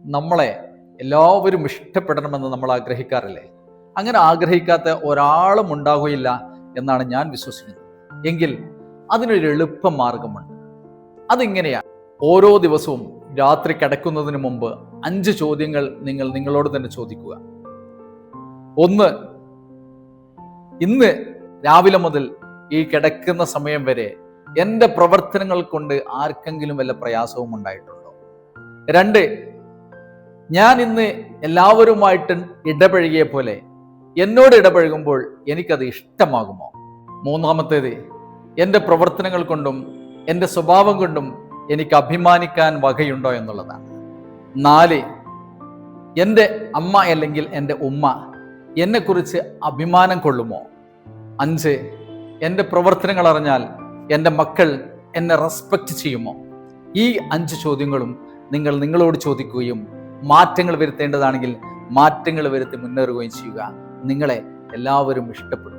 നമ്മളെ എല്ലാവരും ഇഷ്ടപ്പെടണമെന്ന് നമ്മൾ ആഗ്രഹിക്കാറില്ലേ? അങ്ങനെ ആഗ്രഹിക്കാത്ത ഒരാളും ഉണ്ടാകുകയില്ല എന്നാണ് ഞാൻ വിശ്വസിക്കുന്നത്. എങ്കിൽ അതിനൊരു എളുപ്പ മാർഗമുണ്ട്. അതിങ്ങനെയാണ്: ഓരോ ദിവസവും രാത്രി കിടക്കുന്നതിന് മുമ്പ് 5 ചോദ്യങ്ങൾ നിങ്ങളോട് തന്നെ ചോദിക്കുക. 1, ഇന്ന് രാവിലെ മുതൽ ഈ കിടക്കുന്ന സമയം വരെ എൻ്റെ പ്രവർത്തനങ്ങൾ കൊണ്ട് ആർക്കെങ്കിലും വല്ല പ്രയാസവും ഉണ്ടായിട്ടുണ്ടോ? 2, ഞാൻ ഇന്ന് എല്ലാവരുമായിട്ട് ഇടപഴകിയ പോലെ എന്നോട് ഇടപഴകുമ്പോൾ എനിക്കത് ഇഷ്ടമാകുമോ? 3, എൻ്റെ പ്രവർത്തനങ്ങൾ കൊണ്ടും എൻ്റെ സ്വഭാവം കൊണ്ടും എനിക്ക് അഭിമാനിക്കാൻ വകയുണ്ടോ എന്നുള്ളതാണ്. 4, എൻ്റെ അമ്മ അല്ലെങ്കിൽ എൻ്റെ ഉമ്മ എന്നെക്കുറിച്ച് അഭിമാനം കൊള്ളുമോ? 5, എൻ്റെ പ്രവർത്തനങ്ങൾ അറിഞ്ഞാൽ എൻ്റെ മക്കൾ എന്നെ റെസ്പെക്റ്റ് ചെയ്യുമോ? ഈ 5 ചോദ്യങ്ങളും നിങ്ങളോട് ചോദിക്കുകയും മാറ്റങ്ങൾ വരുത്തേണ്ടതാണെങ്കിൽ മാറ്റങ്ങൾ വരുത്തി മുന്നേറുകയും ചെയ്യുക. നിങ്ങളെ എല്ലാവരും ഇഷ്ടപ്പെടും.